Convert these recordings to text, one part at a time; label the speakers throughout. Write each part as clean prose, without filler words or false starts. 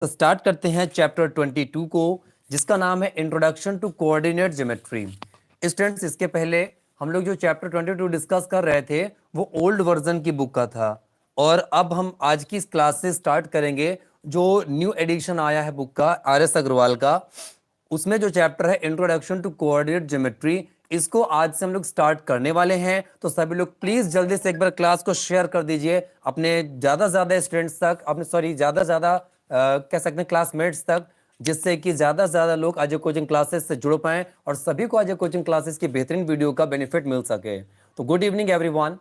Speaker 1: तो स्टार्ट करते हैं चैप्टर 22 को, जिसका नाम है introduction to coordinate geometry. Students, इसके पहले हम लोग जो चैप्टर 22 डिस्कस कर रहे थे वो ओल्ड वर्जन की बुक का था, और अब हम आज की इस क्लास से स्टार्ट करेंगे जो न्यू एडिशन आया है बुक का, RS अग्रवाल का। उसमें जो चैप्टर है इंट्रोडक्शन टू कोऑर्डिनेट ज्योमेट्री, इसको आज से हम लोग स्टार्ट करने वाले हैं। तो सभी लोग प्लीज जल्दी से एक बार क्लास को शेयर कर दीजिए अपने ज्यादा से ज्यादा स्टूडेंट्स तक, अपने ज्यादा से ज्यादा कह सकते हैं क्लासमेट्स तक, जिससे कि ज्यादा से ज्यादा लोग अजय कोचिंग क्लासेस से जुड़ पाएं और सभी को अजय कोचिंग क्लासेस की बेहतरीन वीडियो का बेनिफिट मिल सके। तो गुड इवनिंग एवरीवन।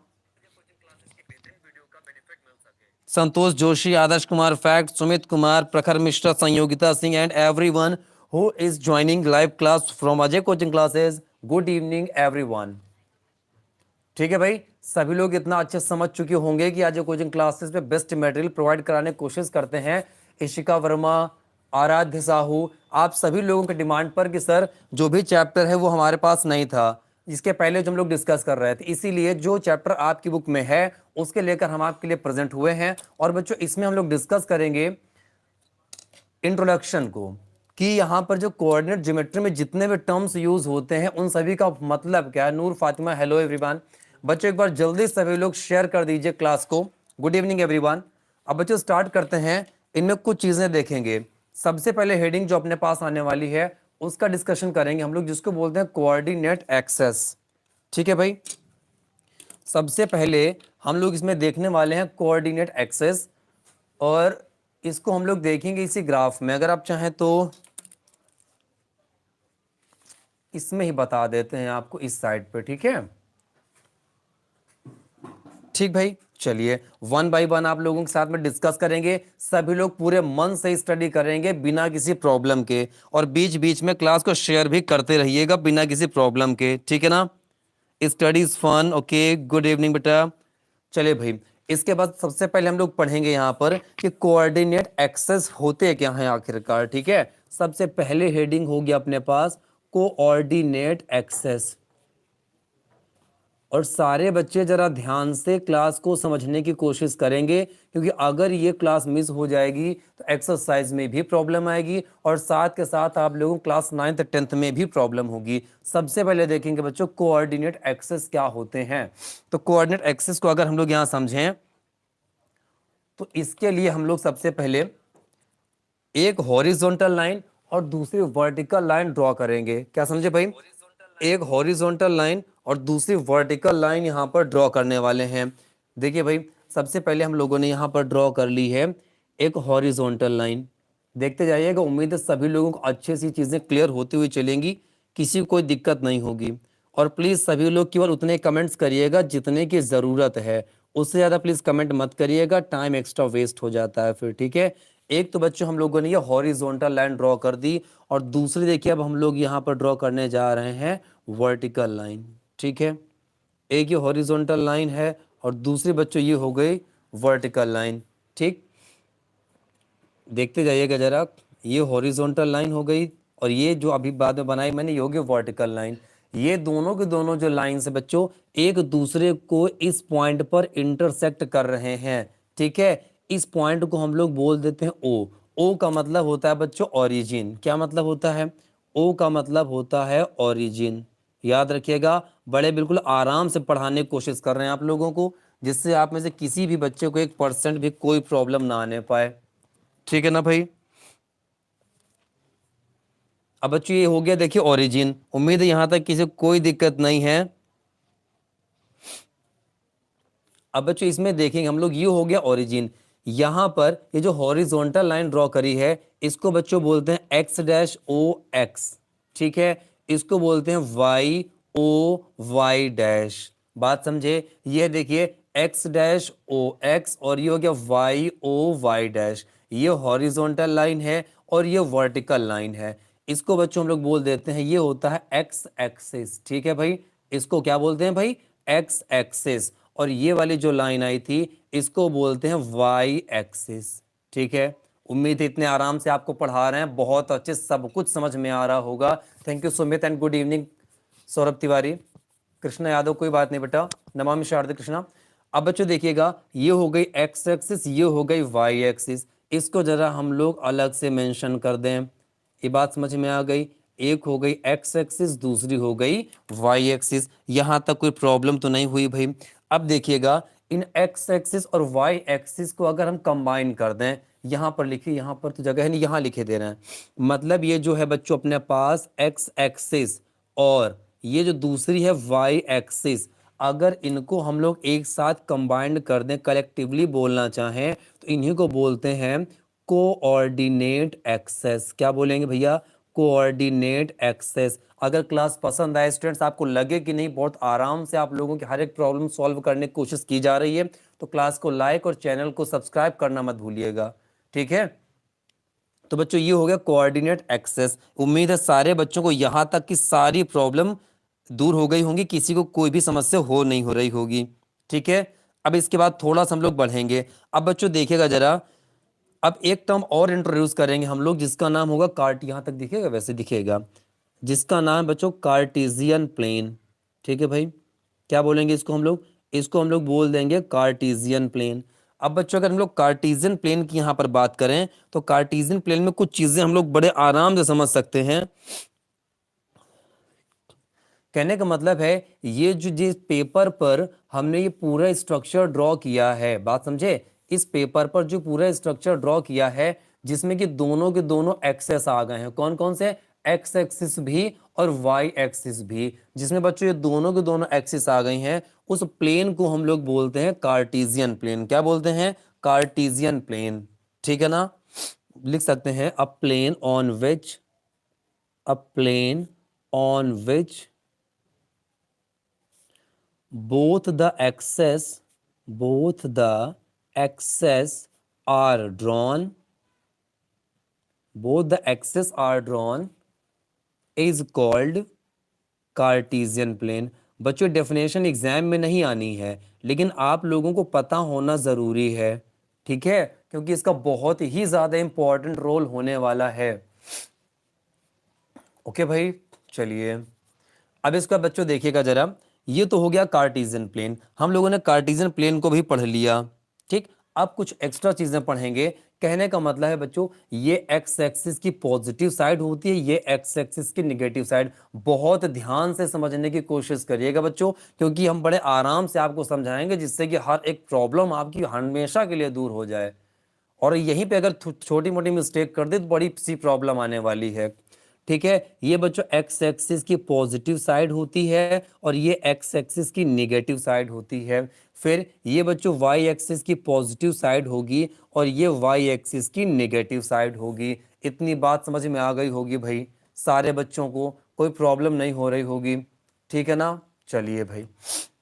Speaker 1: संतोष जोशी, आदर्श कुमार फैक्ट, सुमित कुमार, प्रखर Mishra, Sanyogita Singh and everyone who is joining live class from Ajay coaching classes, good evening everyone. ठीक है भाई, सभी लोग इतना अच्छे समझ चुके होंगे कि अजय कोचिंग क्लासेस पे बेस्ट मटेरियल प्रोवाइड कराने की कोशिश करते हैं। इशिका वर्मा, आराध्य साहू, आप सभी लोगों के डिमांड पर कि सर जो भी चैप्टर है वो हमारे पास नहीं था, इसके पहले जो हम लोग डिस्कस कर रहे थे, इसीलिए जो चैप्टर आपकी बुक में है उसके लेकर हम आपके लिए प्रेजेंट हुए हैं। और बच्चों, इसमें हम लोग डिस्कस करेंगे इंट्रोडक्शन को, कि यहाँ पर जो कोऑर्डिनेट ज्योमेट्री में जितने भी टर्म्स यूज होते हैं उन सभी का मतलब क्या है। नूर फातिमा, हेलो एवरीवन। बच्चों, एक बार जल्दी सभी लोग शेयर कर दीजिए क्लास को। Good evening everyone. अब बच्चों स्टार्ट करते हैं। इनमें कुछ चीजें देखेंगे। सबसे पहले हेडिंग जो अपने पास आने वाली है उसका डिस्कशन करेंगे हम लोग, जिसको बोलते हैं कोऑर्डिनेट एक्सेस। ठीक है भाई, सबसे पहले हम लोग इसमें देखने वाले हैं कोऑर्डिनेट एक्सेस, और इसको हम लोग देखेंगे इसी ग्राफ में। अगर आप चाहें तो इसमें ही बता देते हैं आपको इस साइड पे, ठीक है। ठीक भाई, चलिए वन बाय वन आप लोगों के साथ में डिस्कस करेंगे। सभी लोग पूरे मन से स्टडी करेंगे बिना किसी प्रॉब्लम के, और बीच बीच में क्लास को शेयर भी करते रहिएगा बिना किसी प्रॉब्लम के, ठीक है ना। Study is fun. Okay, good evening बेटा। चलिए भाई, इसके बाद सबसे पहले हम लोग पढ़ेंगे यहाँ पर कि कोऑर्डिनेट एक्सेस होते क्या हैं आखिरकार, ठीक है। सबसे पहले हेडिंग होगी अपने पास कोऑर्डिनेट एक्सेस। और सारे बच्चे जरा ध्यान से क्लास को समझने की कोशिश करेंगे, क्योंकि अगर ये क्लास मिस हो जाएगी तो एक्सरसाइज में भी प्रॉब्लम आएगी, और साथ के साथ आप लोगों क्लास 9th 10th में भी प्रॉब्लम होगी। सबसे पहले देखेंगे बच्चों कोऑर्डिनेट एक्सेस क्या होते हैं। तो कोऑर्डिनेट एक्सेस को अगर हम लोग यहाँ समझें तो इसके लिए हम लोग सबसे पहले एक हॉरिजॉन्टल लाइन और दूसरी वर्टिकल लाइन ड्रॉ करेंगे। क्या समझे भाई? एक हॉरिजॉन्टल लाइन और दूसरी वर्टिकल लाइन यहाँ पर ड्रॉ करने वाले हैं। देखिए भाई, सबसे पहले हम लोगों ने यहाँ पर ड्रॉ कर ली है एक हॉरिजॉन्टल लाइन। देखते जाइएगा, उम्मीद है सभी लोगों को अच्छे सी चीजें क्लियर होती हुई चलेंगी, किसी को कोई दिक्कत नहीं होगी। और प्लीज सभी लोग केवल उतने कमेंट्स करिएगा जितने की जरूरत है, उससे ज्यादा प्लीज कमेंट मत करिएगा, टाइम एक्स्ट्रा वेस्ट हो जाता है फिर, ठीक है। एक तो बच्चों हम लोगों ने ये हॉरिजॉन्टल लाइन ड्रॉ कर दी, और दूसरी देखिए अब हम लोग यहाँ पर ड्रॉ करने जा रहे हैं वर्टिकल लाइन, ठीक है। एक ये हॉरिजॉन्टल लाइन है और दूसरी बच्चों ये हो गई वर्टिकल लाइन, ठीक। देखते जाइएगा जरा, ये हॉरिजॉन्टल लाइन हो गई, और ये जो अभी बाद में बनाई मैंने ये हो गई वर्टिकल लाइन। ये दोनों के दोनों जो लाइन है बच्चों एक दूसरे को इस पॉइंट पर इंटरसेक्ट कर रहे हैं, ठीक है। इस पॉइंट को हम लोग बोल देते हैं ओ। ओ का मतलब होता है बच्चों ओरिजिन। क्या मतलब होता है? ओ का मतलब होता है ओरिजिन। याद रखिएगा, बड़े बिल्कुल आराम से पढ़ाने की कोशिश कर रहे हैं आप लोगों को, जिससे आप में से किसी भी बच्चे को 1% भी कोई प्रॉब्लम ना आने पाए, ठीक है ना भाई। अब बच्चों ये हो गया देखिए ओरिजिन। उम्मीद है यहां तक किसी को कोई दिक्कत नहीं है। अब बच्चों इसमें देखेंगे हम लोग, ये हो गया ओरिजिन। यहां पर ये जो हॉरिजॉन्टल लाइन ड्रॉ करी है इसको बच्चों बोलते हैं एक्स डैश ओ एक्स, ठीक है। इसको बोलते हैं वाई ओ वाई डैश। बात समझे? ये देखिए एक्स डैश ओ एक्स और ये हो गया वाई ओ वाई डैश। ये हॉरिजॉन्टल लाइन है और ये वर्टिकल लाइन है। इसको बच्चों हम लोग बोल देते हैं, ये होता है एक्स एक्सिस, ठीक है भाई। इसको क्या बोलते हैं भाई? X axis. और ये वाली जो लाइन आई थी इसको बोलते हैं वाई एक्सिस, ठीक है। उम्मीद है इतने आराम से आपको पढ़ा रहे हैं, बहुत अच्छे, सब कुछ समझ में आ रहा होगा। Thank you Sumit and good evening Saurabh Tiwari. Krishna Yadav, कोई बात नहीं बेटा, नमामि शारदा कृष्णा। अब बच्चों देखिएगा, ये हो गई एक्स एक्सिस, ये हो गई वाई एक्सिस। इसको जरा हम लोग अलग से मेंशन कर दें। ये बात समझ में आ गई। एक हो गई एक्स एक्सिस, दूसरी हो गई वाई एक्सिस। यहां तक कोई प्रॉब्लम तो नहीं हुई भाई। अब देखिएगा, इन एक्स एक्सिस और वाई एक्सिस को अगर हम कंबाइन कर दें, यहां पर लिखिए, यहां पर तो जगह है नहीं, यहां लिखे दे रहे हैं। मतलब ये जो है बच्चों अपने पास एक्स एक्सिस और ये जो दूसरी है वाई एक्सिस, अगर इनको हम लोग एक साथ कंबाइंड कर दें, कलेक्टिवली बोलना चाहें, तो इन्हीं को बोलते हैं कोऑर्डिनेट एक्सेस। क्या बोलेंगे भैया? Coordinate axes. अगर क्लास पसंद आए स्टूडेंट्स, आपको लगे कि नहीं बहुत आराम से आप लोगों की हर एक प्रॉब्लम सॉल्व करने की कोशिश की जा रही है, तो क्लास को लाइक और चैनल को सब्सक्राइब करना मत भूलिएगा। ठीक है, तो बच्चों ये हो गया कोऑर्डिनेट एक्सेस। उम्मीद है सारे बच्चों को यहां तक की सारी प्रॉब्लम दूर हो गई होंगी, किसी को कोई भी समस्या हो नहीं हो रही होगी। ठीक है, अब इसके बाद थोड़ा सा हम लोग बढ़ेंगे। अब बच्चों देखिएगा जरा, अब एक टर्म और इंट्रोड्यूस करेंगे हम लोग, जिसका नाम होगा यहां तक दिखेगा, वैसे दिखेगा, जिसका नाम है बच्चों कार्टेशियन प्लेन। ठीक है भाई, क्या बोलेंगे इसको हम लोग? इसको हम लोग बोल देंगे कार्टेशियन प्लेन। अब बच्चों अगर हम लोग कार्टेशियन प्लेन की यहां पर बात करें, तो कार्टेशियन प्लेन में कुछ चीजें हम लोग बड़े आराम से समझ सकते हैं। कहने का मतलब है, ये जो जिस पेपर पर हमने ये पूरा स्ट्रक्चर ड्रॉ किया है, बात समझे, इस पेपर पर जो पूरा स्ट्रक्चर ड्रॉ किया है, जिसमें कि दोनों के दोनों एक्सेस आ गए हैं, कौन कौन से? एक्स एक्सिस भी और वाई एक्सिस भी, जिसमें बच्चों ये दोनों के दोनों एक्सिस आ गई हैं, उस प्लेन को हम लोग बोलते हैं कार्टेशियन प्लेन। क्या बोलते हैं? Cartesian plane. ठीक है ना, लिख सकते हैं a plane on which both the axes are drawn is called Cartesian plane. बच्चों डेफिनेशन एग्जाम में नहीं आनी है, लेकिन आप लोगों को पता होना जरूरी है। ठीक है, क्योंकि इसका बहुत ही ज्यादा इंपॉर्टेंट रोल होने वाला है। ओके भाई, चलिए अब इसका बच्चों देखिएगा जरा, ये तो हो गया कार्टेशियन प्लेन। हम लोगों ने कार्टेशियन प्लेन को भी पढ़ लिया। ठीक, अब कुछ एक्स्ट्रा चीजें पढ़ेंगे। कहने का मतलब है बच्चों, ये एक्स एक्सिस की पॉजिटिव साइड होती है, ये एक्स एक्सिस की निगेटिव साइड। बहुत ध्यान से समझने की कोशिश करिएगा बच्चों, क्योंकि हम बड़े आराम से आपको समझाएंगे, जिससे कि हर एक प्रॉब्लम आपकी हमेशा के लिए दूर हो जाए। और यहीं पे अगर छोटी मोटी मिस्टेक कर दे तो बड़ी सी प्रॉब्लम आने वाली है। ठीक है, ये बच्चों एक्स एक्सिस की पॉजिटिव साइड होती है और ये एक्स एक्सिस की नेगेटिव साइड होती है। फिर ये बच्चों वाई एक्सिस की पॉजिटिव साइड होगी और ये वाई एक्सिस की नेगेटिव साइड होगी। इतनी बात समझ में आ गई होगी भाई, सारे बच्चों को कोई प्रॉब्लम नहीं हो रही होगी। ठीक है ना, चलिए भाई,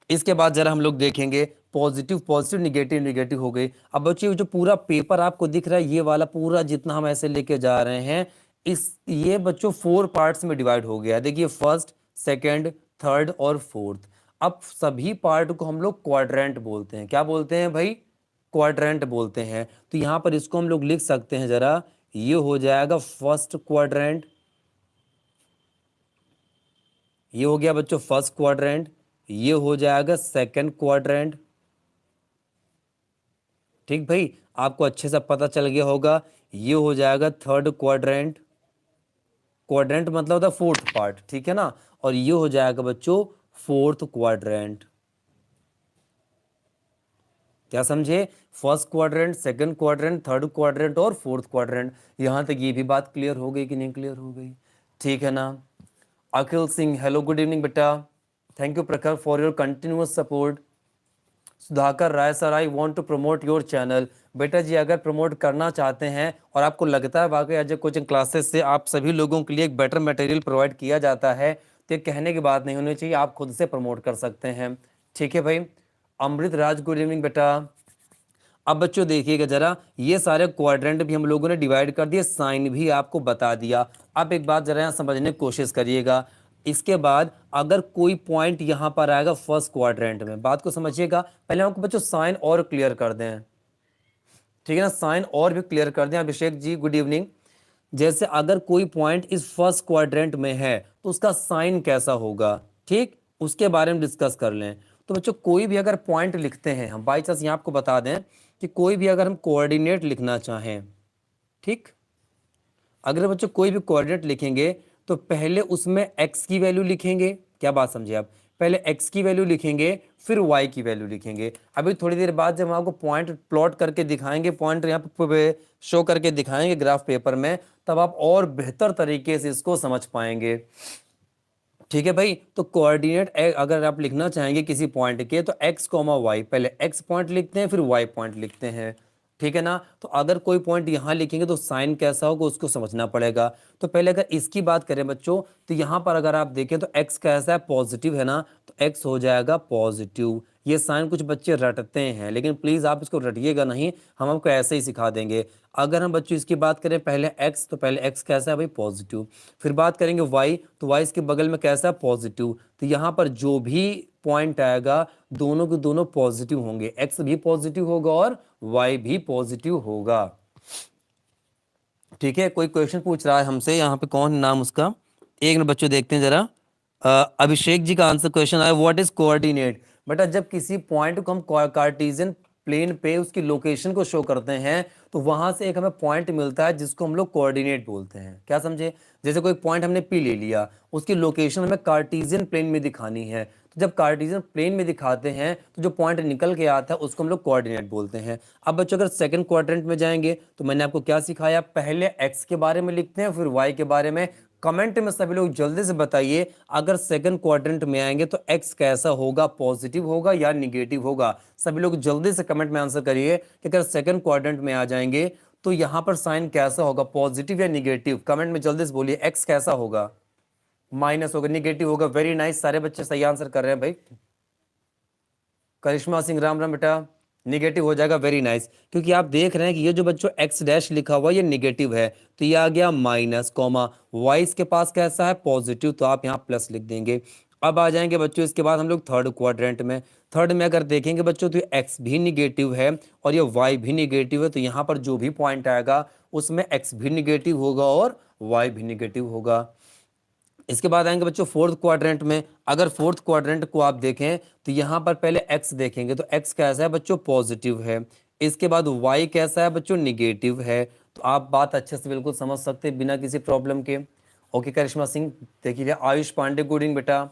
Speaker 1: इसके बाद जरा हम लोग देखेंगे पॉजिटिव पॉजिटिव निगेटिव निगेटिव हो गई। अब बच्चों जो पूरा पेपर आपको दिख रहा है, ये वाला पूरा जितना हम ऐसे लेके जा रहे हैं, इस ये बच्चों 4 पार्ट्स में डिवाइड हो गया। देखिए फर्स्ट, सेकंड, थर्ड और फोर्थ। अब सभी पार्ट को हम लोग क्वाड्रेंट बोलते हैं। क्या बोलते हैं भाई? क्वाड्रेंट बोलते हैं। तो यहां पर इसको हम लोग लिख सकते हैं जरा, ये हो जाएगा फर्स्ट क्वाड्रेंट, ये हो गया बच्चों फर्स्ट क्वाड्रेंट, ये हो जाएगा सेकंड क्वाड्रेंट। ठीक भाई, आपको अच्छे से पता चल गया होगा, ये हो जाएगा थर्ड क्वाड्रेंट। क्वाड्रेंट मतलब होता है फोर्थ पार्ट, ठीक है ना, और ये हो जाएगा बच्चों फोर्थ क्वाड्रेंट। क्या समझे? First quadrant, second quadrant, third quadrant और फोर्थ क्वाड्रेंट। यहां तक ये भी बात क्लियर हो गई कि नहीं क्लियर हो गई? ठीक है ना। Akhil Singh, hello good evening बेटा, thank you Prakhar for your continuous support. Sudhakar Rai sir, I want to promote your channel. बेटा जी, अगर प्रमोट करना चाहते हैं और आपको लगता है वाकई अजय कोचिंग क्लासेस से आप सभी लोगों के लिए एक बेटर मटेरियल प्रोवाइड किया जाता है, तो ये कहने की बात नहीं होनी चाहिए, आप खुद से प्रमोट कर सकते हैं। ठीक है भाई। अमृत राज, गुड इवनिंग बेटा। अब बच्चों देखिएगा जरा, ये सारे क्वाड्रेंट भी हम लोगों ने डिवाइड कर दिए, साइन भी आपको बता दिया। अब एक बात जरा यहाँ समझने की कोशिश करिएगा। इसके बाद अगर कोई पॉइंट यहाँ पर आएगा फर्स्ट क्वाड्रेंट में, बात को समझिएगा। पहले आपको बच्चों साइन और क्लियर कर दें, ठीक है ना, साइन और भी क्लियर कर दें। Abhishek ji good evening. जैसे अगर कोई पॉइंट इस फर्स्ट क्वाड्रेंट में है तो उसका साइन कैसा होगा, ठीक, उसके बारे में डिस्कस कर लें। तो बच्चों कोई भी अगर पॉइंट लिखते हैं हम, बाई चांस यहाँ आपको बता दें कि कोई भी अगर हम कोऑर्डिनेट लिखना चाहें, ठीक। अगर बच्चों कोई भी कोऑर्डिनेट लिखेंगे तो पहले उसमें x की वैल्यू लिखेंगे, क्या बात समझे आप, पहले x की वैल्यू लिखेंगे फिर y की वैल्यू लिखेंगे। अभी थोड़ी देर बाद जब हम आपको पॉइंट प्लॉट करके दिखाएंगे, पॉइंट यहाँ पे शो करके दिखाएंगे ग्राफ पेपर में, तब आप और बेहतर तरीके से इसको समझ पाएंगे। ठीक है भाई, तो कोऑर्डिनेट अगर आप लिखना चाहेंगे किसी पॉइंट के तो x, y, पहले x पॉइंट लिखते हैं फिर y पॉइंट लिखते हैं। ठीक है ना, तो अगर कोई पॉइंट यहाँ लिखेंगे तो साइन कैसा होगा उसको समझना पड़ेगा। तो पहले अगर इसकी बात करें बच्चों, तो यहाँ पर अगर आप देखें तो x कैसा है, पॉजिटिव है ना, तो x हो जाएगा पॉजिटिव। ये साइन कुछ बच्चे रटते हैं, लेकिन प्लीज आप इसको रटिएगा नहीं, हम आपको ऐसे ही सिखा देंगे। अगर हम बच्चों इसकी बात करें पहले x, तो पहले x कैसा है भाई, पॉजिटिव। फिर बात करेंगे y, तो y इसके बगल में कैसा है, पॉजिटिव। तो यहाँ पर जो भी पॉइंट आएगा दोनों के दोनों पॉजिटिव होंगे, x भी पॉजिटिव होगा और y भी पॉजिटिव होगा। ठीक है, कोई क्वेश्चन पूछ रहा है हमसे, यहाँ पे कौन नाम उसका, एक मिनट बच्चों देखते हैं जरा। अभिषेक जी का आंसर क्वेश्चन आया, व्हाट इज कोऑर्डिनेट। बेटा जब किसी पॉइंट को हम कार्टेशियन प्लेन पे उसकी लोकेशन को शो करते हैं तो वहां से एक हमें पॉइंट मिलता है जिसको हम लोग कोऑर्डिनेट बोलते हैं, क्या समझे। जैसे कोई पॉइंट हमने पी ले लिया, उसकी लोकेशन हमें कार्टेशियन प्लेन में दिखानी है, तो जब कार्टेशियन प्लेन में दिखाते हैं तो जो पॉइंट निकल के आता है उसको हम लोग कोऑर्डिनेट बोलते हैं। अब बच्चों अगर सेकंड क्वाड्रेंट में जाएंगे तो मैंने आपको क्या सिखाया, पहले एक्स के बारे में लिखते हैं फिर वाई के बारे में। कमेंट में सभी लोग जल्दी से बताइए, अगर सेकंड क्वाड्रेंट में आएंगे तो एक्स कैसा होगा, पॉजिटिव होगा या निगेटिव होगा। सभी लोग जल्दी से कमेंट में आंसर करिए कि अगर सेकंड क्वाड्रेंट में आ जाएंगे तो यहां पर साइन कैसा होगा, पॉजिटिव या निगेटिव। कमेंट में जल्दी से बोलिए, एक्स कैसा होगा, माइनस होगा, निगेटिव होगा। वेरी नाइस, सारे बच्चे सही आंसर कर रहे हैं भाई। करिश्मा सिंह राम राम बेटा, निगेटिव हो जाएगा, वेरी नाइस। क्योंकि आप देख रहे हैं कि ये जो बच्चों एक्स डैश लिखा हुआ ये निगेटिव है, तो ये आ गया माइनस, कॉमा वाई इसके पास कैसा है, पॉजिटिव, तो आप यहाँ प्लस लिख देंगे। अब आ जाएंगे बच्चों इसके बाद हम लोग थर्ड क्वाड्रेंट में। थर्ड में अगर देखेंगे बच्चों तो ये एक्स भी निगेटिव है और ये वाई भी निगेटिव है, तो यहाँ पर जो भी पॉइंट आएगा उसमें एक्स भी निगेटिव होगा और वाई भी निगेटिव होगा। इसके बाद आएंगे बच्चों फोर्थ क्वाड्रेंट में। अगर फोर्थ क्वाड्रेंट को आप देखें तो यहाँ पर पहले x देखेंगे, तो x कैसा है बच्चों, पॉजिटिव है। इसके बाद y कैसा है बच्चों, निगेटिव है। तो आप बात अच्छे से बिल्कुल समझ सकते हैं बिना किसी प्रॉब्लम के। ओके करिश्मा सिंह, देखिए आयुष पांडे, गुड इवनिंग बेटा।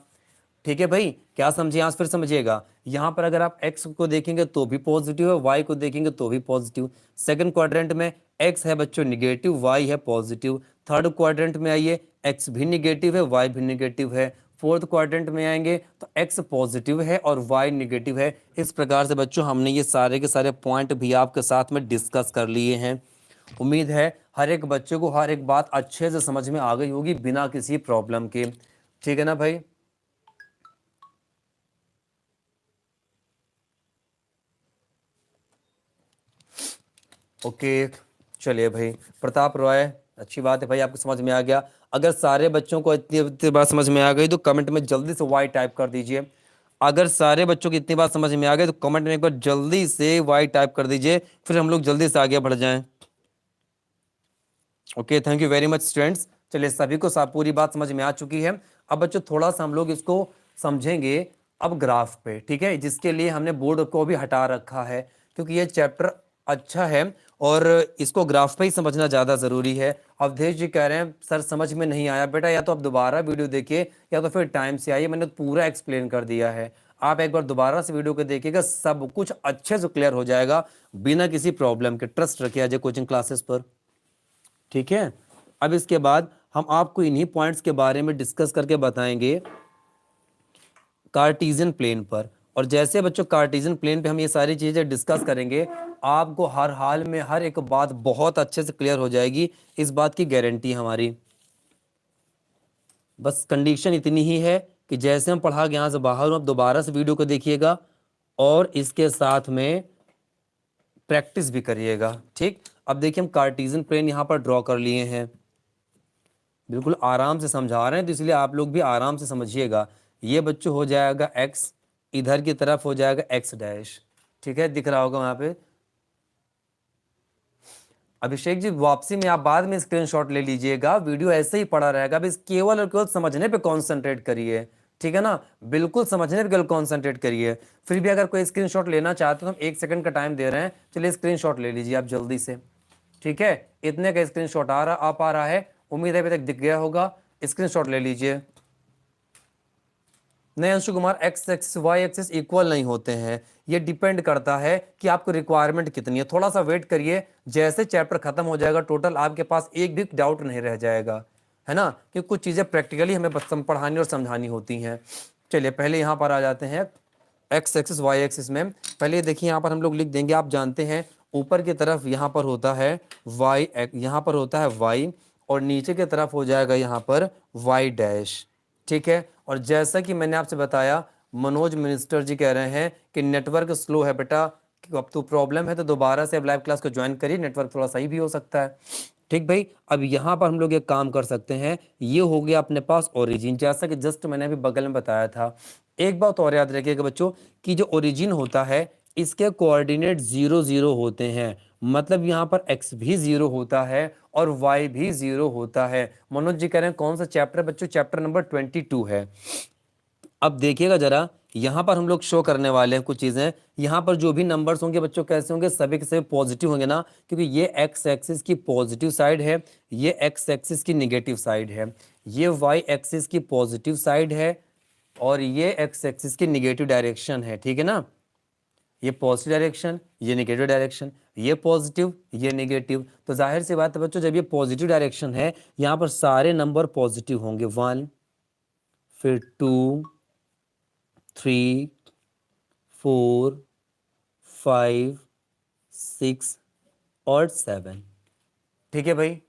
Speaker 1: ठीक है भाई, क्या समझिए, आज फिर समझिएगा। यहाँ पर अगर आप x को देखेंगे तो भी पॉजिटिव है, y को देखेंगे तो भी पॉजिटिव। सेकंड क्वाड्रेंट में x है बच्चों निगेटिव, y है पॉजिटिव। थर्ड क्वाड्रेंट में आइए, x भी निगेटिव है, y भी निगेटिव है। फोर्थ क्वाड्रेंट में आएंगे तो x पॉजिटिव है और y निगेटिव है। इस प्रकार से बच्चों हमने ये सारे के सारे पॉइंट भी आपके साथ में डिस्कस कर लिए हैं। उम्मीद है हर एक बच्चे को हर एक बात अच्छे से समझ में आ गई होगी बिना किसी प्रॉब्लम के। ठीक है ना भाई। ओके चलिए भाई, प्रताप रॉय, अच्छी बात है भाई, आपको समझ में आ गया। अगर सारे बच्चों को इतनी बात समझ में आ गई तो कमेंट में जल्दी से वाई टाइप कर दीजिए। अगर सारे बच्चों की इतनी बात समझ में आ गई तो कमेंट में एक बार जल्दी से वाई टाइप कर दीजिए, फिर हम लोग जल्दी से आगे बढ़ जाएं। Okay, thank you very much students. चलिए सभी को पूरी बात समझ में आ चुकी है। अब बच्चों थोड़ा सा हम लोग इसको समझेंगे अब ग्राफ पे, ठीक है, जिसके लिए हमने बोर्ड को भी हटा रखा है क्योंकि ये चैप्टर अच्छा है और इसको ग्राफ पे ही समझना ज़्यादा ज़रूरी है। अवधेश जी कह रहे हैं सर समझ में नहीं आया। बेटा या तो आप दोबारा वीडियो देखिए या तो फिर टाइम से आइए, मैंने पूरा एक्सप्लेन कर दिया है। आप एक बार दोबारा से वीडियो को देखिएगा, सब कुछ अच्छे से क्लियर हो जाएगा बिना किसी प्रॉब्लम के। ट्रस्ट रखिए अजय कोचिंग क्लासेस पर, ठीक है। अब इसके बाद हम आपको इन्हीं पॉइंट्स के बारे में डिस्कस करके बताएंगे कार्टेशियन प्लेन पर। और जैसे बच्चों कार्टेशियन प्लेन पे हम ये सारी चीजें डिस्कस करेंगे, आपको हर हाल में हर एक बात बहुत अच्छे से क्लियर हो जाएगी, इस बात की गारंटी हमारी। बस कंडीशन इतनी ही है कि जैसे हम पढ़ा के यहाँ से बाहर हूँ, अब दोबारा से वीडियो को देखिएगा और इसके साथ में प्रैक्टिस भी करिएगा, ठीक। अब देखिए हम कार्टेशियन प्लेन यहाँ पर ड्रॉ कर लिए हैं, बिल्कुल आराम से समझा रहे हैं तो इसलिए आप लोग भी आराम से समझिएगा। ये बच्चों हो जाएगा x, इधर की तरफ हो जाएगा x डैश, ठीक है, दिख रहा होगा वहां पे। अभिषेक जी वापसी में आप बाद में स्क्रीनशॉट ले लीजिएगा, वीडियो ऐसे ही पड़ा रहेगा। अब इस केवल और केवल समझने पे कंसंट्रेट करिए, ठीक है ना, बिल्कुल समझने पे केवल कंसंट्रेट करिए। फिर भी अगर कोई स्क्रीनशॉट लेना चाहते हो तो हम 1 सेकंड का टाइम दे रहे हैं, चलिए स्क्रीनशॉट ले लीजिए आप जल्दी से, ठीक है, इतने का स्क्रीनशॉट आ पा रहा है, उम्मीद है अभी तक दिख गया होगा, स्क्रीनशॉट ले लीजिए। नहीं Anshu Kumar, x axis y axis equal नहीं होते हैं, ये डिपेंड करता है कि आपको रिक्वायरमेंट कितनी है। थोड़ा सा वेट करिए, जैसे चैप्टर खत्म हो जाएगा टोटल आपके पास एक भी डाउट नहीं रह जाएगा, है ना, कि कुछ चीजें प्रैक्टिकली हमें पढ़ानी और समझानी होती हैं। चलिए पहले यहाँ पर आ जाते हैं एक्स एक्सिस वाई एक्सिस में। पहले देखिए यहाँ पर हम लोग लिख देंगे, आप जानते हैं ऊपर की तरफ यहाँ पर होता है वाई, यहाँ पर होता है वाई, और नीचे की तरफ हो जाएगा यहाँ पर वाई डैश, ठीक है। और जैसा कि मैंने आपसे बताया, मनोज मिनिस्टर जी कह रहे हैं कि नेटवर्क स्लो है बेटा, अब तो प्रॉब्लम है तो दोबारा से अब लाइव क्लास को ज्वाइन करिए, नेटवर्क थोड़ा सही भी हो सकता है। ठीक भाई, अब यहाँ पर हम लोग एक काम कर सकते हैं, ये हो गया अपने पास ओरिजिन, जैसा कि जस्ट मैंने अभी बगल में बताया था। एक बात और याद रखिएगा बच्चों कि जो ओरिजिन होता है इसके कोऑर्डिनेट 0 0 होते हैं, मतलब यहाँ पर x भी 0 होता है और y भी 0 होता है। मनोज जी कह रहे हैं कौन सा चैप्टर बच्चों, चैप्टर नंबर 22 है। अब देखिएगा जरा, यहाँ पर हम लोग शो करने वाले हैं कुछ चीजें। यहाँ पर जो भी नंबर्स होंगे बच्चों कैसे होंगे, सभी के सभी पॉजिटिव होंगे ना, क्योंकि ये एक्स एक्सिस की पॉजिटिव साइड है, ये एक्स एक्सिस की निगेटिव साइड है, ये वाई एक्सिस की पॉजिटिव साइड है, और ये एक्स एक्सिस की निगेटिव डायरेक्शन है, ठीक है ना। ये पॉजिटिव डायरेक्शन, ये नेगेटिव डायरेक्शन, ये पॉजिटिव, ये नेगेटिव। तो जाहिर सी बात है बच्चों, जब ये पॉजिटिव डायरेक्शन है, यहाँ पर सारे नंबर पॉजिटिव होंगे, 1, फिर 2, 3, 4, 5, 6 और 7, ठीक है भाई।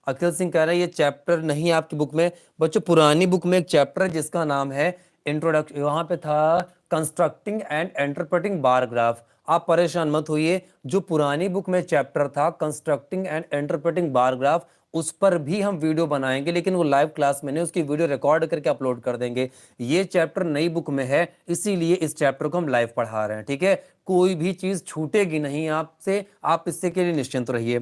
Speaker 1: अखिल सिंह कह रहा है ये चैप्टर नहीं है आपकी बुक में। बच्चों पुरानी बुक में एक चैप्टर है जिसका नाम है इंट्रोडक्शन, वहां पे था constructing and interpreting bar graph. आप परेशान मत होइए, जो पुरानी बुक में चैप्टर था constructing and interpreting bar graph, उस पर भी हम वीडियो बनाएंगे, लेकिन वो लाइव क्लास में नहीं, उसकी वीडियो रिकॉर्ड करके अपलोड कर देंगे। ये चैप्टर नई बुक में है, इसीलिए इस चैप्टर को हम लाइव पढ़ा रहे हैं, ठीक है। कोई भी चीज छूटेगी नहीं आपसे, आप इससे के लिए निश्चिंत रहिए,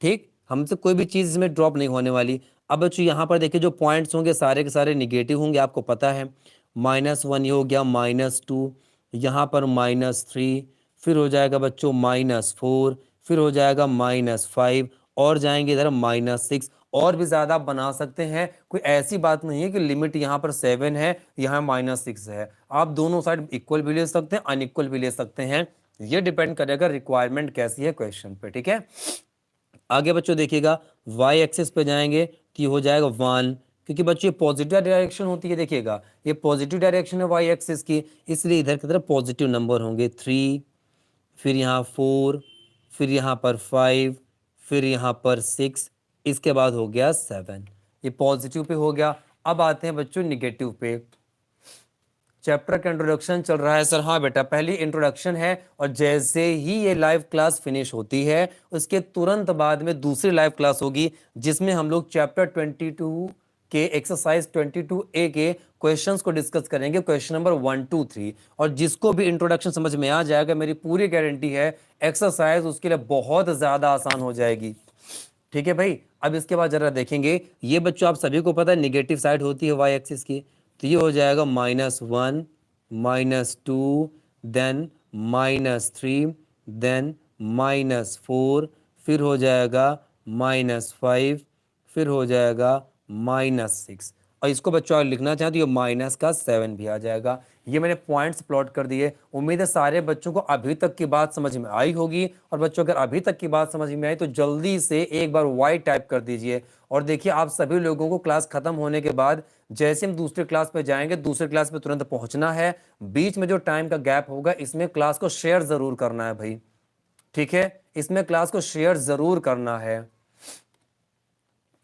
Speaker 1: ठीक। हमसे कोई भी चीज इसमें ड्रॉप नहीं होने वाली। अब बच्चों यहाँ पर देखिए जो पॉइंट्स होंगे सारे के सारे निगेटिव होंगे, आपको पता है। -1 ये हो गया, -2, यहाँ पर -3, फिर हो जाएगा बच्चों -4, फिर हो जाएगा -5, और जाएंगे इधर -6, और भी ज्यादा आप बना सकते हैं। कोई ऐसी बात नहीं है कि लिमिट यहाँ पर 7 है, यहाँ -6 है। आप दोनों साइड इक्वल भी ले सकते हैं, अनइक्वल भी ले सकते हैं, ये डिपेंड करेगा रिक्वायरमेंट कैसी है क्वेश्चन पे, ठीक है। आगे बच्चों देखिएगा, वाई एक्सिस पे जाएंगे तो ये हो जाएगा 1, क्योंकि बच्चों ये पॉजिटिव डायरेक्शन होती है, देखिएगा ये पॉजिटिव डायरेक्शन है वाई एक्सिस की, इसलिए इधर की तरफ पॉजिटिव नंबर होंगे 3, फिर यहाँ 4, फिर यहाँ पर 5, फिर यहाँ पर 6, इसके बाद हो गया 7। ये पॉजिटिव पे हो गया। अब आते हैं बच्चों निगेटिव पे। चैप्टर का इंट्रोडक्शन चल रहा है सर, हाँ बेटा पहली इंट्रोडक्शन है, और जैसे ही ये लाइव क्लास फिनिश होती है उसके तुरंत बाद में दूसरी लाइव क्लास होगी, जिसमें हम लोग चैप्टर 22 के एक्सरसाइज 22A के क्वेश्चंस को डिस्कस करेंगे, क्वेश्चन नंबर 1, 2, 3। और जिसको भी इंट्रोडक्शन समझ में आ जाएगा, मेरी पूरी गारंटी है एक्सरसाइज उसके लिए बहुत ज्यादा आसान हो जाएगी, ठीक है भाई। अब इसके बाद जरा देखेंगे, ये बच्चों आप सभी को पता है निगेटिव साइड होती है वाई एक्सिस की, तो ये हो जाएगा -1, -2, देन -3, देन -4, फिर हो जाएगा -5, फिर हो जाएगा -6, और इसको बच्चों अगर लिखना चाहें तो ये -7 भी आ जाएगा। ये मैंने पॉइंट्स प्लॉट कर दिए। उम्मीद है सारे बच्चों को अभी तक की बात समझ में आई होगी, और बच्चों अगर अभी तक की बात समझ में आई तो जल्दी से एक बार वाई टाइप कर दीजिए। और देखिए आप सभी लोगों को क्लास खत्म होने के बाद जैसे हम दूसरे क्लास पे जाएंगे, दूसरे क्लास पे तुरंत पहुंचना है। बीच में जो टाइम का गैप होगा इसमें क्लास को शेयर जरूर करना है भाई, ठीक है, इसमें क्लास को शेयर जरूर करना है।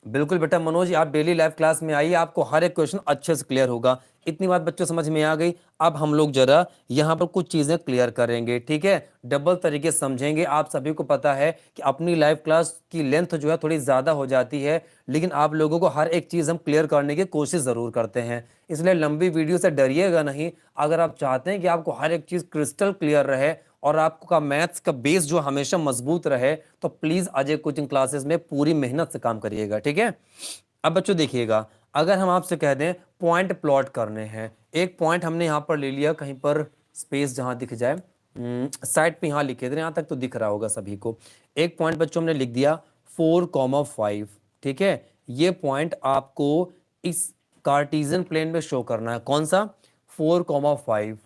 Speaker 1: बिल्कुल बेटा मनोज, आप डेली लाइव क्लास में आइए, आपको हर एक क्वेश्चन अच्छे से क्लियर होगा। इतनी बात बच्चों समझ में आ गई। अब हम लोग जरा यहाँ पर कुछ चीजें क्लियर करेंगे, ठीक है, डबल तरीके से समझेंगे। आप सभी को पता है कि अपनी लाइव क्लास की लेंथ जो है थोड़ी ज्यादा हो जाती है, लेकिन आप लोगों को हर एक चीज हम क्लियर करने की कोशिश जरूर करते हैं, इसलिए लंबी वीडियो से डरिएगा नहीं। अगर आप चाहते हैं कि आपको हर एक चीज क्रिस्टल क्लियर रहे और आपका मैथ्स का बेस जो हमेशा मजबूत रहे, तो प्लीज अजय कोचिंग क्लासेस में पूरी मेहनत से काम करिएगा, ठीक है। अब बच्चों देखिएगा, अगर हम आपसे कह दें पॉइंट प्लॉट करने हैं, एक पॉइंट हमने यहां पर ले लिया, कहीं पर स्पेस जहां दिख जाए, साइड पे यहाँ लिखे थे, यहाँ तक तो दिख रहा होगा सभी को। एक पॉइंट बच्चों हमने लिख दिया 4,5, ठीक है। ये पॉइंट आपको इस कार्टेशियन प्लेन में शो करना है। कौन सा? 4,5।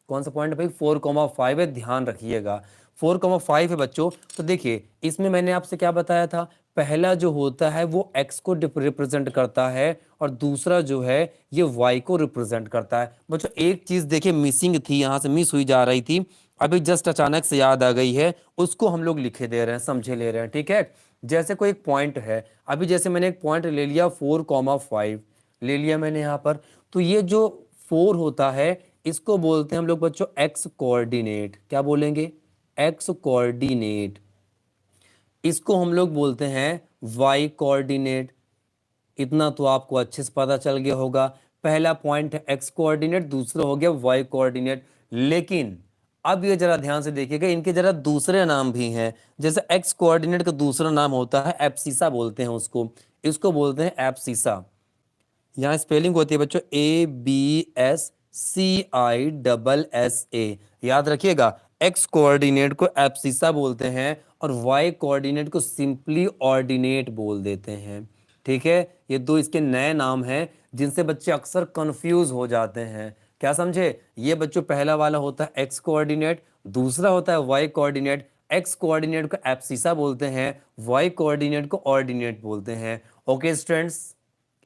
Speaker 1: कौन सा पॉइंट भाई? 4,5 है, ध्यान रखिएगा 4,5 है बच्चों। तो देखिए इसमें मैंने आपसे क्या बताया था, पहला जो होता है वो x को रिप्रेजेंट करता है और दूसरा जो है ये y को रिप्रेजेंट करता है। बच्चों एक चीज देखिए मिसिंग थी, यहाँ से मिस हुई जा रही थी, अभी जस्ट अचानक से याद आ गई है, उसको हम लोग लिखे दे रहे हैं, समझे ले रहे हैं, ठीक है। जैसे कोई एक पॉइंट है, अभी जैसे मैंने एक पॉइंट ले लिया 4,5 ले लिया मैंने यहाँ पर, तो ये जो 4 होता है इसको बोलते हैं हम लोग बच्चों एक्स कोऑर्डिनेट। क्या बोलेंगे? X coordinate. इसको हम लोग बोलते हैं वाई कोऑर्डिनेट। इतना तो आपको अच्छे से पता चल गया होगा। पहला पॉइंट है एक्स कोऑर्डिनेट, दूसरा हो गया वाई कोऑर्डिनेट। लेकिन अब ये जरा ध्यान से देखिएगा, इनके जरा दूसरे नाम भी हैं। जैसे एक्स कोऑर्डिनेट का दूसरा नाम होता है एब्सिसा बोलते हैं उसको, इसको बोलते हैं एब्सिसा। यहाँ स्पेलिंग होती है बच्चों ABSCISSA। याद रखिएगा, एक्स कोऑर्डिनेट को एब्सिसा बोलते हैं और वाई कोऑर्डिनेट को सिंपली ऑर्डिनेट बोल देते हैं, ठीक है। ये दो इसके नए नाम हैं जिनसे बच्चे अक्सर कंफ्यूज हो जाते हैं। क्या समझे? ये बच्चों पहला वाला होता है एक्स कोऑर्डिनेट, दूसरा होता है वाई कोऑर्डिनेट। एक्स कोऑर्डिनेट को एब्सिसा बोलते हैं, वाई कोऑर्डिनेट को ऑर्डिनेट बोलते हैं। ओके स्टूडेंट्स,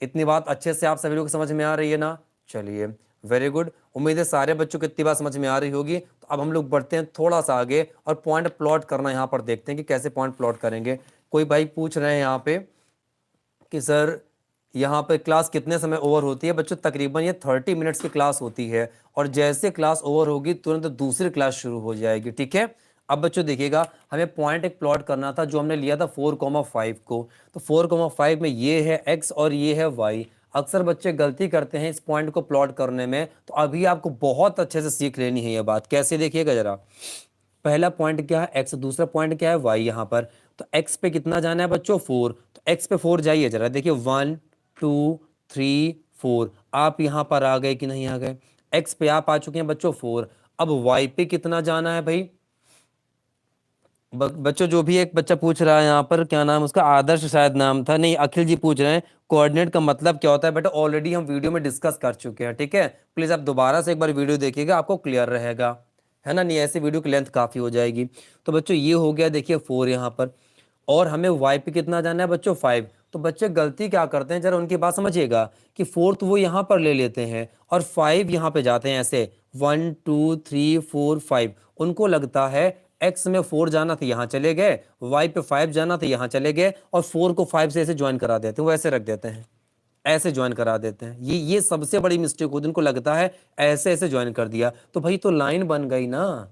Speaker 1: इतनी बात अच्छे से आप सभी लोग समझ में आ रही है ना? चलिए वेरी गुड, उम्मीद है सारे बच्चों को इतनी बात समझ में आ रही होगी। तो अब हम लोग बढ़ते हैं थोड़ा सा आगे और पॉइंट प्लॉट करना यहाँ पर देखते हैं कि कैसे पॉइंट प्लॉट करेंगे। कोई भाई पूछ रहे हैं यहाँ पे कि सर यहाँ पे क्लास कितने समय ओवर होती है? बच्चों तकरीबन ये 30 मिनट्स की क्लास होती है और जैसे क्लास ओवर होगी तुरंत दूसरी क्लास शुरू हो जाएगी, ठीक है। अब बच्चों देखिएगा, हमें पॉइंट एक प्लॉट करना था जो हमने लिया था 4,5 को। तो 4,5 में ये है x और ये है y। अक्सर बच्चे गलती करते हैं इस पॉइंट को प्लॉट करने में, तो अभी आपको बहुत अच्छे से सीख लेनी है ये बात। कैसे? देखिएगा जरा, पहला पॉइंट क्या है x, दूसरा पॉइंट क्या है y। यहाँ पर तो x पे कितना जाना है बच्चों? 4। तो x पे 4 जाइए जरा, देखिए 1 2 3 4। आप यहाँ पर आ गए कि नहीं आ गए? x पे आप आ चुके हैं बच्चों 4। अब y पे कितना जाना है भाई? बच्चों जो भी एक बच्चा पूछ रहा है यहाँ पर, क्या नाम उसका, आदर्श शायद नाम था, नहीं अखिल जी पूछ रहे हैं कोऑर्डिनेट का मतलब क्या होता है। बेटा ऑलरेडी हम वीडियो में डिस्कस कर चुके हैं, ठीक है। प्लीज आप दोबारा से एक बार वीडियो देखिएगा, आपको क्लियर रहेगा, है ना। नहीं ऐसे वीडियो की लेंथ काफी हो जाएगी। तो बच्चों ये हो गया, देखिए 4 यहाँ पर, और हमें वाई पे कितना जाना है बच्चों? 5। तो बच्चे गलती क्या करते हैं, जरा उनकी बात समझिएगा कि 4 तो वो यहाँ पर ले लेते हैं और 5 यहाँ पे जाते हैं ऐसे 1 2 3 4 5। उनको लगता है x में 4 जाना था यहाँ चले गए, y पे 5 जाना था यहाँ चले गए, और 4 को 5 से ऐसे ज्वाइन करा देते हैं, वो ऐसे रख देते हैं, ऐसे ज्वाइन करा देते हैं। ये सबसे बड़ी मिस्टेक होती है, उनको लगता है ऐसे ऐसे ज्वाइन कर दिया तो भाई तो लाइन बन गई ना,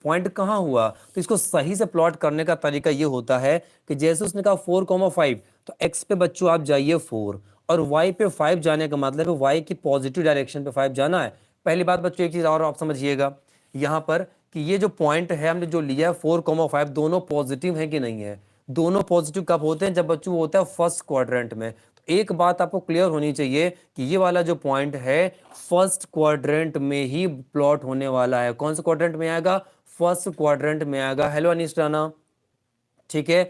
Speaker 1: पॉइंट कहाँ हुआ। तो इसको सही से प्लॉट करने का तरीका ये होता है कि जैसे उसने कहा 4,5, तो x पे बच्चों आप जाइए 4 और y पे 5 जाने का मतलब है y की पॉजिटिव डायरेक्शन पे 5 जाना है। पहली बात बच्चों एक चीज और आप समझिएगा यहाँ पर कि ये जो पॉइंट है हमने जो लिया है 4,5, दोनों पॉजिटिव है कि नहीं है? दोनों पॉजिटिव कब होते हैं? जब बच्चों होता है फर्स्ट क्वाड्रेंट में। तो एक बात आपको क्लियर होनी चाहिए कि ये वाला जो पॉइंट है फर्स्ट क्वाड्रेंट में ही प्लॉट होने वाला है। कौन से क्वाड्रेंट में आएगा? फर्स्ट क्वाड्रेंट में आएगा। हेलो अनिश राणा, ठीक है।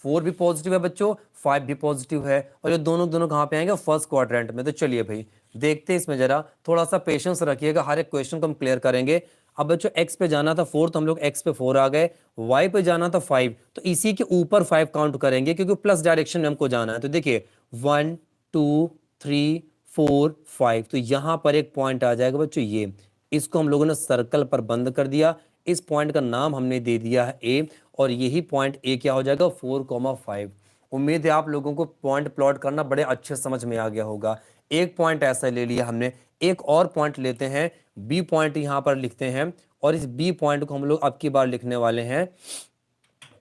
Speaker 1: 4 भी पॉजिटिव है बच्चों, 5 भी पॉजिटिव है, और ये दोनों दोनों कहाँ पे आएंगे? फर्स्ट क्वाड्रेंट में। तो चलिए भाई देखते हैं इसमें, जरा थोड़ा सा पेशेंस रखिएगा, हर एक क्वेश्चन को हम क्लियर करेंगे। अब बच्चों x पे जाना था 4, तो हम लोग x पे 4 आ गए, y पे जाना था 5, तो इसी के ऊपर 5 काउंट करेंगे क्योंकि प्लस डायरेक्शन में हमको जाना है। तो देखिए 1 2 3 4 5, तो यहां पर एक पॉइंट आ जाएगा बच्चों, ये इसको हम लोगों ने सर्कल पर बंद कर दिया। इस पॉइंट का नाम हमने दे दिया है ए, और यही पॉइंट ए क्या हो जाएगा? 4,5। उम्मीद है आप लोगों को पॉइंट प्लॉट करना बड़े अच्छे समझ में आ गया होगा। एक पॉइंट ऐसा ले लिया हमने, एक और पॉइंट लेते हैं, बी पॉइंट यहां पर लिखते हैं, और इस बी पॉइंट को हम लोग अब की बार लिखने वाले हैं,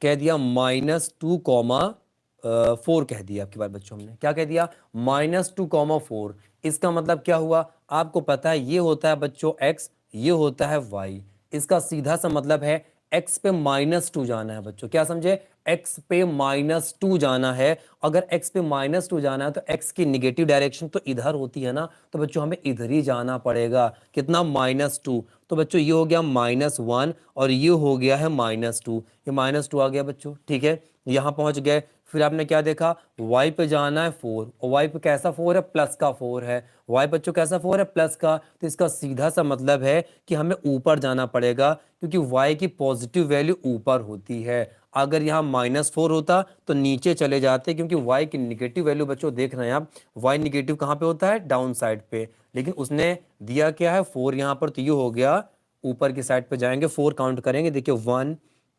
Speaker 1: कह दिया -2,4 कह दिया। अब की बार बच्चों हमने क्या कह दिया? -2,4। इसका मतलब क्या हुआ? आपको पता है ये होता है बच्चों x, ये होता है y। इसका सीधा सा मतलब है x पे -2 जाना है बच्चों, क्या समझे, x पे -2 जाना है। अगर x पे -2 जाना है तो x की निगेटिव डायरेक्शन तो इधर होती है ना, तो बच्चों हमें इधर ही जाना पड़ेगा। कितना, -2। तो बच्चों ये हो गया -1 और ये हो गया है -2, ये -2 आ गया बच्चों, ठीक है। यहाँ पहुंच गए, फिर आपने क्या देखा, y पे जाना है 4, और y पे कैसा 4 है, प्लस का 4 है। y बच्चों कैसा 4 है, प्लस का, तो इसका सीधा सा मतलब है कि हमें ऊपर जाना पड़ेगा, क्योंकि y की पॉजिटिव वैल्यू ऊपर होती है। अगर यहाँ -4 होता तो नीचे चले जाते, क्योंकि y की निगेटिव वैल्यू बच्चों देख रहे हैं आप, y निगेटिव कहाँ पे होता है, डाउन साइड पे, लेकिन उसने दिया क्या है, 4 यहाँ पर, तो ये हो गया ऊपर की साइड पे जाएंगे, 4 काउंट करेंगे, देखिए 1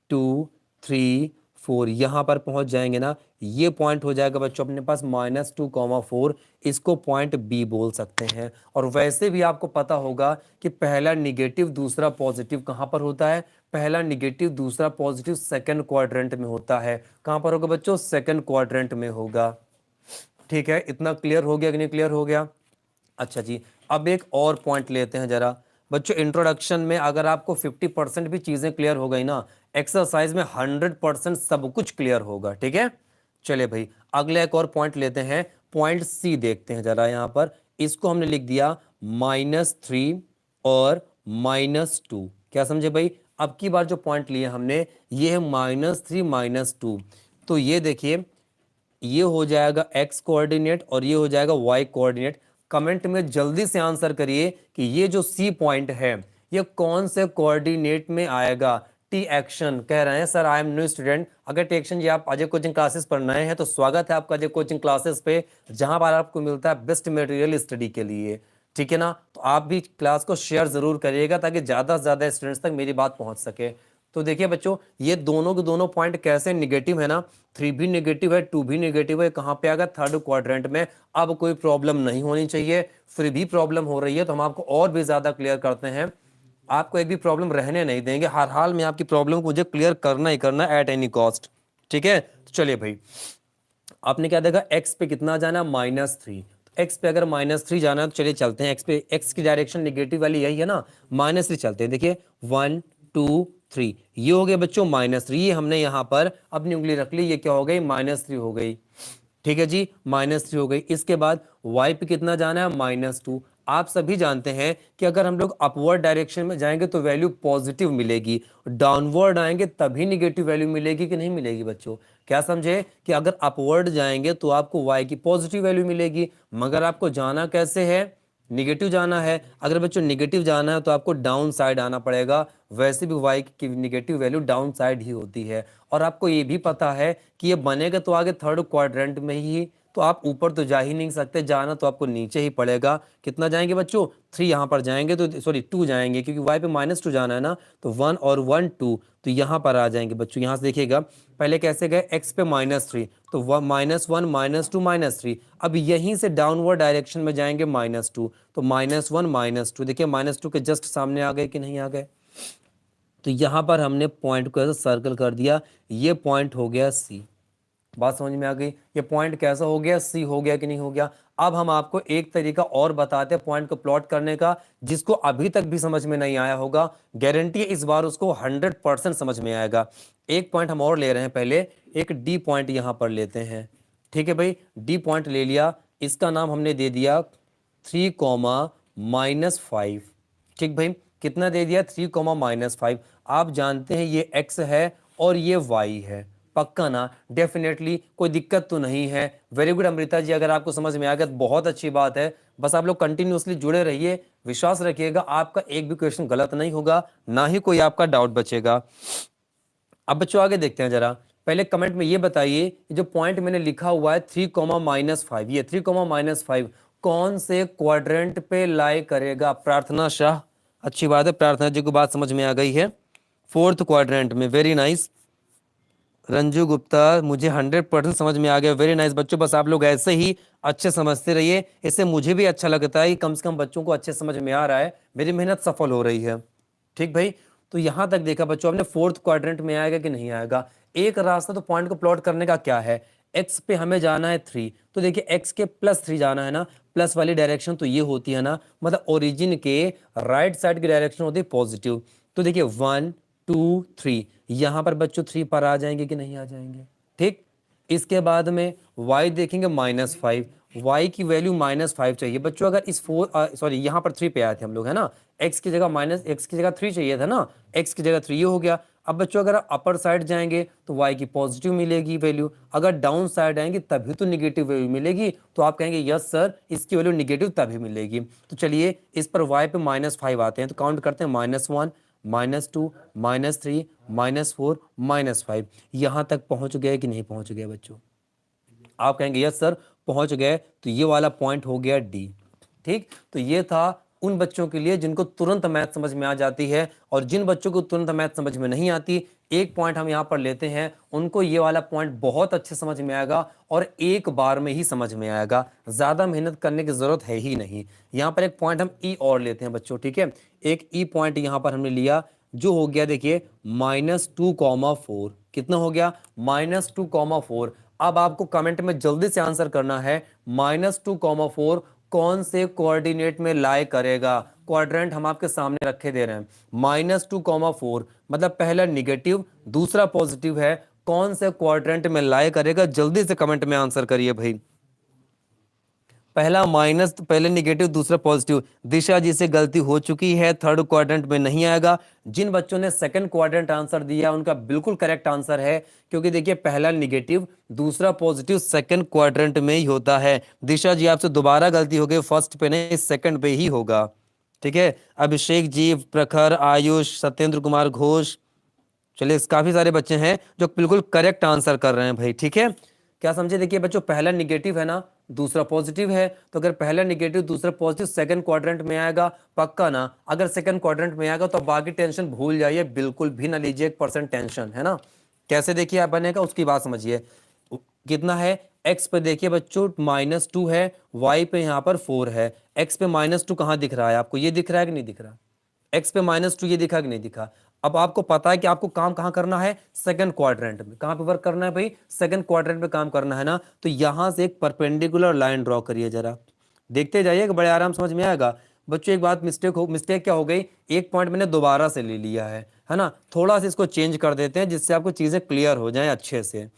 Speaker 1: 2 3 4, यहाँ पर पहुंच जाएंगे ना, ये पॉइंट हो जाएगा बच्चों अपने पास -2, 4, इसको पॉइंट बी बोल सकते हैं। और वैसे भी आपको पता होगा कि पहला निगेटिव दूसरा पॉजिटिव कहाँ पर होता है, पहला निगेटिव दूसरा पॉजिटिव सेकंड क्वाड्रेंट में होता है। कहाँ पर होगा बच्चों, सेकंड क्वाड्रेंट में होगा, ठीक है। इतना क्लियर हो गया कि नहीं क्लियर हो गया। अच्छा जी, अब एक और पॉइंट लेते हैं जरा बच्चों। इंट्रोडक्शन में अगर आपको 50% भी चीजें क्लियर हो गई ना, एक्सरसाइज में 100% सब कुछ क्लियर होगा, ठीक है। चलिए भाई, अगले एक और पॉइंट लेते हैं, पॉइंट सी देखते हैं जरा। यहाँ पर इसको हमने लिख दिया -3 और -2, क्या समझे भाई। अब की बार जो पॉइंट लिए हमने, ये है -3 -2, तो ये देखिए, ये हो जाएगा x कोऑर्डिनेट और ये हो जाएगा y कोऑर्डिनेट। कमेंट में जल्दी से आंसर करिए कि ये जो C पॉइंट है ये कौन से कोऑर्डिनेट में आएगा। टी एक्शन कह रहे हैं sir I am new student. अगर टी एक्शन जी आप अजय कोचिंग क्लासेस पर नए हैं तो स्वागत है आपका अजय कोचिंग क्लासेस पे, जहां पर आपको मिलता है बेस्ट मटेरियल स्टडी के लिए, ठीक है ना। तो आप भी क्लास को शेयर जरूर करिएगा ताकि ज्यादा से ज्यादा स्टूडेंट्स तक मेरी बात पहुंच सके। तो देखिए बच्चों, ये दोनों के दोनों पॉइंट कैसे निगेटिव है ना, 3 भी निगेटिव है, 2 भी निगेटिव है, कहाँ पे आ गया, थर्ड क्वाड्रेंट में। अब कोई प्रॉब्लम नहीं होनी चाहिए, फिर भी प्रॉब्लम हो रही है तो हम आपको और भी ज्यादा क्लियर करते हैं, आपको एक भी प्रॉब्लम रहने नहीं देंगे, हर हाल में आपकी प्रॉब्लम को मुझे क्लियर करना ही करना एट एनी कॉस्ट, ठीक है। तो चलिए भाई, आपने क्या देखा, एक्स पे कितना जाना, -3, एक्स पे अगर -3 जाना है तो चलिए चलते हैं, एक्स पे, एक्स की डायरेक्शन निगेटिव वाली यही है ना, -3 चलते हैं। देखिए 1 2 3, ये हो गया बच्चों -3, ये हमने यहाँ पर अपनी उंगली रख ली, ये क्या हो गई, -3 हो गई, ठीक है जी, -3 हो गई। इसके बाद y पे कितना जाना है, -2। आप सभी जानते हैं कि अगर हम लोग अपवर्ड डायरेक्शन में जाएंगे तो वैल्यू पॉजिटिव मिलेगी, डाउनवर्ड आएंगे तभी निगेटिव वैल्यू मिलेगी कि नहीं मिलेगी बच्चों, क्या समझे, कि अगर अपवर्ड जाएंगे तो आपको y की पॉजिटिव वैल्यू मिलेगी, मगर आपको जाना कैसे है, निगेटिव जाना है। अगर बच्चों निगेटिव जाना है तो आपको डाउन साइड आना पड़ेगा, वैसे भी y की निगेटिव वैल्यू डाउन साइड ही होती है। और आपको ये भी पता है कि ये बनेगा तो आगे थर्ड क्वाड्रेंट में ही, तो आप ऊपर तो जा ही नहीं सकते, जाना तो आपको नीचे ही पड़ेगा। कितना जाएंगे बच्चों, 3 यहाँ पर जाएंगे तो सॉरी 2 जाएंगे, क्योंकि y पे -2 जाना है ना, तो 1 और 1 2, तो यहाँ पर आ जाएंगे बच्चों। यहाँ से देखिएगा, पहले कैसे गए, x पे -3, तो -1 -2 -3, अब यहीं से डाउनवर्ड डायरेक्शन में जाएंगे -2, तो -1 -2, देखिए -2 के जस्ट सामने आ गए कि नहीं आ गए। तो यहाँ पर हमने पॉइंट को ऐसे सर्कल कर दिया, ये पॉइंट हो गया सी। बात समझ में आ गई, ये पॉइंट कैसा हो गया, सी हो गया कि नहीं हो गया। अब हम आपको एक तरीका और बताते हैं पॉइंट को प्लॉट करने का, जिसको अभी तक भी समझ में नहीं आया होगा, गारंटी है इस बार उसको 100% समझ में आएगा। एक पॉइंट हम और ले रहे हैं, पहले एक डी पॉइंट यहाँ पर लेते हैं, ठीक है भाई। डी पॉइंट ले लिया, इसका नाम हमने दे दिया 3, ठीक भाई, कितना दे दिया, 3, -5। आप जानते हैं ये x है और ये y है, पक्का ना, डेफिनेटली कोई दिक्कत तो नहीं है। वेरी गुड अमृता जी, अगर आपको समझ में आ गया तो बहुत अच्छी बात है। बस आप लोग कंटिन्यूअसली जुड़े रहिए, विश्वास रखिएगा, आपका एक भी क्वेश्चन गलत नहीं होगा, ना ही कोई आपका डाउट बचेगा। अब बच्चों आगे देखते हैं जरा, पहले कमेंट में ये बताइए जो पॉइंट मैंने लिखा हुआ है 3, -5, ये 3, -5 कौन से क्वाड्रेंट पे लाई करेगा, प्रार्थना शाह, अच्छी बात है, प्रार्थना जी को बात समझ में आ गई है, फोर्थ क्वाड्रेंट में, वेरी नाइस। रंजू गुप्ता, मुझे 100% समझ में आ गया, वेरी नाइस बच्चों, बस आप लोग ऐसे ही अच्छे समझते रहिए, इससे मुझे भी अच्छा लगता है कि कम से कम बच्चों को अच्छे समझ में आ रहा है, मेरी मेहनत सफल हो रही है, ठीक भाई। तो यहां तक देखा बच्चों आपने, फोर्थ क्वाड्रेंट में आएगा कि नहीं आएगा। एक रास्ता तो पॉइंट को प्लॉट करने का क्या है, एक्स पे हमें जाना है 3, तो देखिए एक्स के +3 जाना है ना, प्लस वाली डायरेक्शन तो ये होती है ना, मतलब ओरिजिन के राइट साइड की डायरेक्शन होती है पॉजिटिव। तो देखिए 1 2 3, यहाँ पर बच्चों 3 पर आ जाएंगे कि नहीं आ जाएंगे? ठीक, इसके बाद में y देखेंगे -5, y की वैल्यू -5 चाहिए बच्चों। अगर इस 4 सॉरी यहाँ पर 3 पे आए थे हम लोग, है ना, x की जगह x की जगह 3 चाहिए था ना, x की जगह 3, ये हो गया। अब बच्चों अगर अपर साइड जाएंगे तो y की पॉजिटिव मिलेगी वैल्यू, अगर डाउन साइड आएंगे तभी तो निगेटिव वैल्यू मिलेगी। तो आप कहेंगे यस सर, इसकी वैल्यू निगेटिव तभी मिलेगी। तो चलिए इस पर y पे -5 आते हैं, तो काउंट करते हैं -1 -2 -3 -4 -5, यहाँ तक पहुंच गए कि नहीं पहुंच गए बच्चों? आप कहेंगे यस सर पहुंच गए, तो ये वाला पॉइंट हो गया डी। ठीक, तो ये था उन बच्चों के लिए जिनको तुरंत मैथ समझ में आ जाती है, और जिन बच्चों को तुरंत मैथ समझ में नहीं आती, एक पॉइंट हम यहाँ पर लेते हैं, उनको ये वाला पॉइंट बहुत अच्छे समझ में आएगा और एक बार में ही समझ में आएगा, ज़्यादा मेहनत करने की ज़रूरत है ही नहीं। यहाँ पर एक पॉइंट हम ई और लेते हैं बच्चों, ठीक है, एक ई पॉइंट यहाँ पर हमने लिया, जो हो गया देखिए -2,4, कितना हो गया? -2,4। अब आपको कमेंट में जल्दी से आंसर करना है, -2,4 कौन से कोऑर्डिनेट में लाई करेगा? क्वाड्रेंट हम आपके सामने रखे दे रहे हैं, -2,4 मतलब पहला निगेटिव दूसरा पॉजिटिव है, कौन से क्वाड्रेंट में लाई करेगा? जल्दी से कमेंट में आंसर करिए भाई। पहला माइनस, पहले निगेटिव दूसरा पॉजिटिव। दिशा जी से गलती हो चुकी है, थर्ड क्वाड्रेंट में नहीं आएगा। जिन बच्चों ने सेकंड क्वाड्रेंट आंसर दिया उनका बिल्कुल करेक्ट आंसर है, क्योंकि देखिए पहला निगेटिव दूसरा पॉजिटिव सेकंड क्वाड्रेंट में ही होता है। दिशा जी आपसे दोबारा गलती हो गई, फर्स्ट पे नहीं सेकंड पे ही होगा। ठीक है, अभिषेक जी, प्रखर, आयुष, सत्येंद्र कुमार घोष, चलिए काफी सारे बच्चे हैं जो बिल्कुल करेक्ट आंसर कर रहे हैं भाई। ठीक है, क्या समझे? देखिए बच्चों पहला निगेटिव है ना, दूसरा पॉजिटिव है, तो अगर पहला निगेटिव दूसरा पॉजिटिव सेकंड क्वाड्रेंट में आएगा पक्का ना। अगर सेकंड क्वाड्रेंट में आएगा तो बाकी टेंशन भूल जाइए, बिल्कुल भी ना लीजिए 1% टेंशन, है ना। कैसे देखिए आप बनेगा उसकी बात समझिए। कितना है? x पे देखिए बच्चों -2 है, y पे यहाँ पर 4 है। x पे -2 कहाँ दिख रहा है आपको? ये दिख रहा है कि नहीं दिख रहा? x पे -2 ये दिखा कि नहीं दिखा? अब आपको पता है कि आपको काम कहाँ करना है? सेकंड क्वाड्रेंट में। कहाँ पे वर्क करना है भाई? सेकंड क्वाड्रेंट में काम करना है ना। तो यहां से एक परपेंडिकुलर लाइन ड्रॉ करिए जरा, देखते जाइए कि बड़े आराम समझ में आएगा। बच्चों एक बात मिस्टेक क्या हो गई, एक पॉइंट मैंने दोबारा से ले लिया है ना। थोड़ा सा इसको चेंज कर देते हैं जिससे आपको चीजें क्लियर हो जाएं अच्छे से।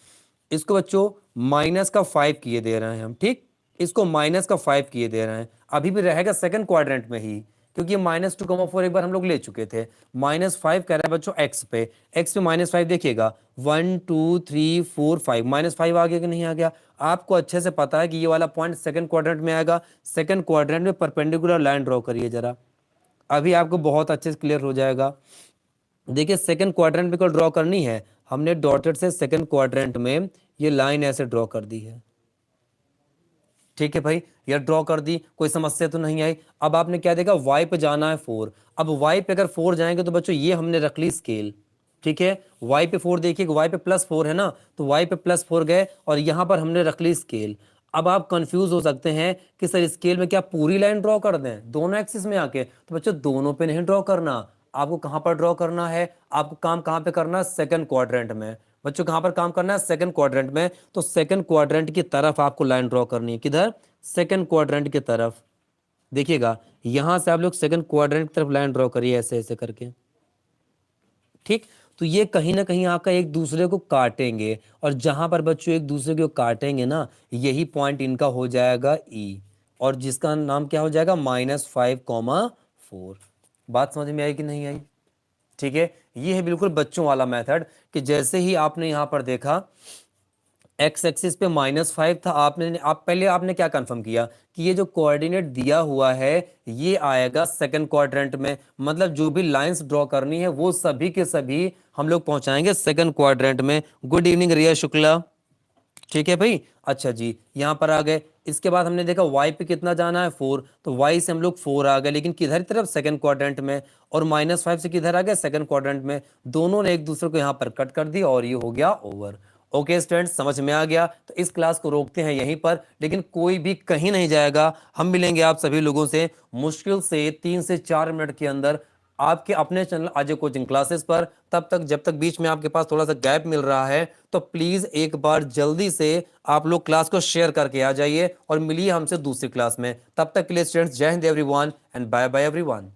Speaker 1: इसको बच्चों -5 किए दे रहे हैं हम, ठीक, इसको -5 किए दे रहे हैं, अभी भी रहेगा सेकंड क्वाड्रेंट में ही, क्योंकि -2,4 एक बार हम लोग ले चुके थे। -5 कह रहा है बच्चों x पे -5 देखिएगा 1 2 3 4 5 -5 आ गया कि नहीं आ गया? आपको अच्छे से पता है कि ये वाला पॉइंट सेकंड क्वाड्रेंट में आएगा। सेकंड क्वाड्रेंट में परपेंडिकुलर लाइन ड्रॉ करिए जरा, अभी आपको बहुत अच्छे से क्लियर हो जाएगा। देखिए सेकंड क्वाड्रेंट में को ड्रॉ करनी है, हमने डॉटेड से सेकंड क्वाड्रेंट में ये लाइन ऐसे ड्रॉ कर दी है। ठीक है भाई, ये ड्रॉ कर दी, कोई समस्या तो नहीं आई। अब आपने क्या देखा, y पे जाना है 4। अब y पे अगर 4 जाएंगे तो बच्चों ये हमने रख ली स्केल, ठीक है। y पे 4 देखिए, y पे +4 है ना, तो y पे +4 गए और यहाँ पर हमने रख ली स्केल। अब आप कंफ्यूज हो सकते हैं कि सर स्केल में क्या पूरी लाइन ड्रॉ कर दें दोनों एक्सिस में आके? तो बच्चों दोनों पे नहीं ड्रॉ करना, आपको कहाँ पर ड्रॉ करना है? आपको काम कहाँ पे करना है? सेकंड क्वाड्रेंट में। बच्चों कहाँ पर काम करना है? सेकंड क्वाड्रेंट में। तो सेकंड क्वाड्रेंट की तरफ आपको लाइन ड्रॉ करनी है, किधर? सेकंड क्वाड्रेंट की तरफ। देखिएगा यहां से आप लोग सेकंड क्वाड्रेंट की तरफ लाइन ड्रॉ करिए ऐसे ऐसे करके, ठीक। तो ये कहीं ना कहीं आपका एक दूसरे को काटेंगे, और जहां पर बच्चों एक दूसरे को काटेंगे ना, यही पॉइंट इनका हो जाएगा ई, और जिसका नाम क्या हो जाएगा? -5,4। बात समझ में आई कि नहीं आई? ठीक है, ये है बिल्कुल बच्चों वाला मेथड, कि जैसे ही आपने यहां पर देखा एक्स एक्सिस पे -5 था, आपने क्या कंफर्म किया कि ये जो कोऑर्डिनेट दिया हुआ है ये आएगा सेकंड क्वाड्रेंट में। मतलब जो भी लाइंस ड्रॉ करनी है वो सभी के सभी हम लोग पहुंचाएंगे सेकंड क्वाड्रेंट में। गुड इवनिंग रिया शुक्ला, ठीक है भाई। अच्छा जी, यहां पर आ गए। इसके बाद हमने देखा y पे कितना जाना है? 4, तो y से हम लोग 4 आ गए, लेकिन किधर की तरफ? सेकंड क्वाड्रेंट में। और -5 से किधर आ गए? सेकंड क्वाड्रेंट में। दोनों ने एक दूसरे को यहाँ पर कट कर दी और ये हो गया ओवर। ओके स्टूडेंट्स, समझ में आ गया? तो इस क्लास को रोकते हैं यहीं पर, लेकिन कोई भी कहीं नहीं जाएगा। हम मिलेंगे आप सभी लोगों से मुश्किल से 3 से 4 मिनट के अंदर आपके अपने चैनल अजय कोचिंग क्लासेस पर। तब तक, जब तक बीच में आपके पास थोड़ा सा गैप मिल रहा है, तो प्लीज एक बार जल्दी से आप लोग क्लास को शेयर करके आ जाइए और मिलिए हमसे दूसरी क्लास में। तब तक के लिए स्टूडेंट्स, जय Hind everyone and bye bye everyone.